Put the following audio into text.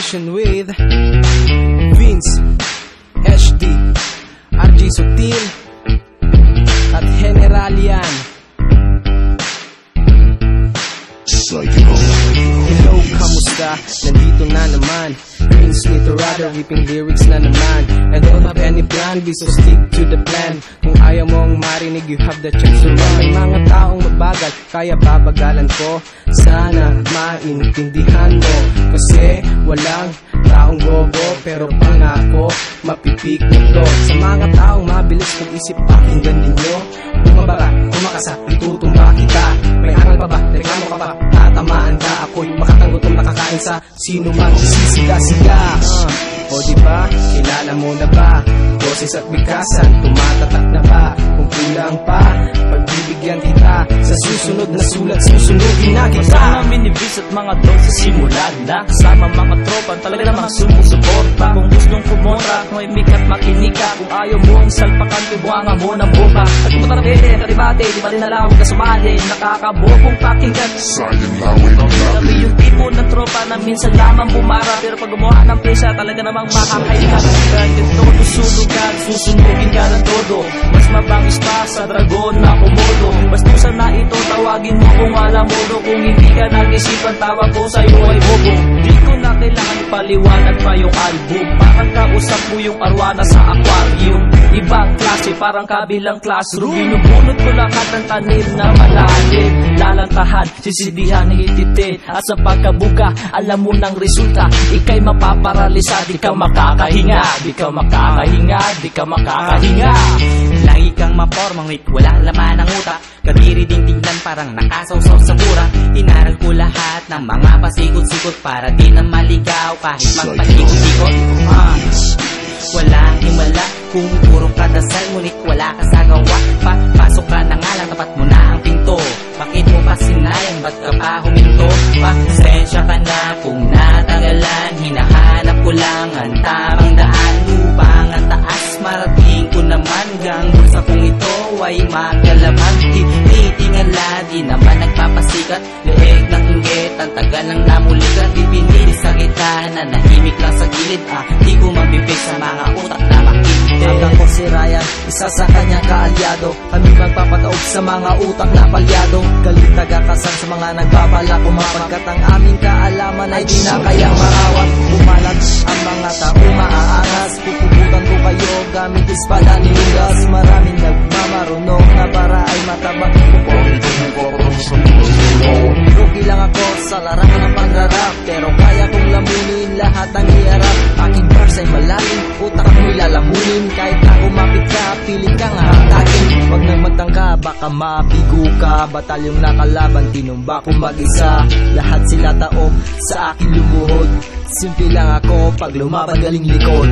production with Vince, HD, RJ Sutil, at Generalian. Hello, kamusta? Nandito na naman Vince Literado, ripping lyrics na naman. I don't have any plan, so stick to the plan. Kung ayaw mong marinig, you have the chance to run. May mga taong mabagal, kaya babagalan ko. Sana maintindihan mo, kasi walang taong bobo, pero pangako mapipik nito. Sa mga taong mabilis mag-isip, pakinggan ninyo. Bumaba ka, kumakasa, itutumba kita. May aral pa ba? Reklamo ka ba? Tatamaan ka, ako'y makakagutom nakakain sa sino mang sisiga-siga. O diba, kilala mo na ba? Boses at bigkasan, tumatatak na ba? Kung kulang pa, pagbibigyan kita. Sa susunod na sulat, susunodin na kita. Kasama minivis at mga dog sa simulan na kasama mga tropa, talaga namang sumusuporta. Kung gustong kumontra, kung imikat makinig ka. Kung ayaw mo ang salpakan, tubuanga mo ng bomba. At kung matarapete, karibate, di ba rin alam ka sumali? Nakakabobong pakinggan, sayang laway ng kami yung tipo ng tropa na minsan lamang bumara. Pero pag gumawa ng pesa, talaga namang makakahinga. Kahit todo sulugan, susunugin ka ng todo. Mas mabangis pa sa dragon na komodo. Bastusan na ito, tawagin mo kung alam mo. Kung hindi ka nag-isipan, tawag ko sa'yo ay bobo. Di ko na kailangan paliwanag pa yung album. Parang kausap mo yung arwana sa aquarium. Ibang klase, parang kabilang classroom. Binubunot ko lahat ng tanim na malalim. Lalantahan, sisidihan, hititin. At sa pagkabuga, alam mo ng resulta. Ika'y mapaparalisa, di ka makakahinga. Di ka makakahinga, di ka makakahinga. Lagi kang mapormang wait, wala laman ng utak. Kadiri ding tingnan parang nakasawsaw sa tura. Inaral ko lahat ng mga pasikot-sikot para di na maligaw kahit magpalikot-ikot. Walang himala kung puro kadasal, ngunit wala ka sa gawa. Pasok ka na nga lang, tapat mo na ang pinto. Bakit mo pa sinayang, ba't ka pa huminto? Pasensya ka na kung natagalan. Hinahanap ko lang ang tamang daan upang ang taas marating ko naman. Ganggang sa kung ito ay magalaman. Titingala, di naman nagpapasikat. Leeg ng inggit, ang tagal ng namuligat. Pipinili sa kita, nanahimik lang sa gilid. Di ko mabibig sa mga utak na makikita. Hanggang ko si Ryan, isa sa kanyang kaalyado. Kami magpapataog sa mga utak na palyado. Galit tagakasan sa mga nagbabala kumapagkat ang aming kaalaman ay di na kayang marawat. Bumalat ang mga taong maaangas. Pupuputan ko kayo gamit espada ni Lingas. Maraming nagmamarunong na para ay matabang. Rugi lang ako sa larangan ng pagrarap, pero kaya kong lamunin lahat ang iharap. Aking bars ay malalim, utak mo'y lalamunin. Kahit na kumapit ka, pilit ka nga hatakin. Huwag nang magtangka, baka mapigo ka. Batalyong nakalaban, tinumba ko mag-isa. Lahat sila taob, sa akin lumuhod. Simple lang ako, pag lumaban galing likod.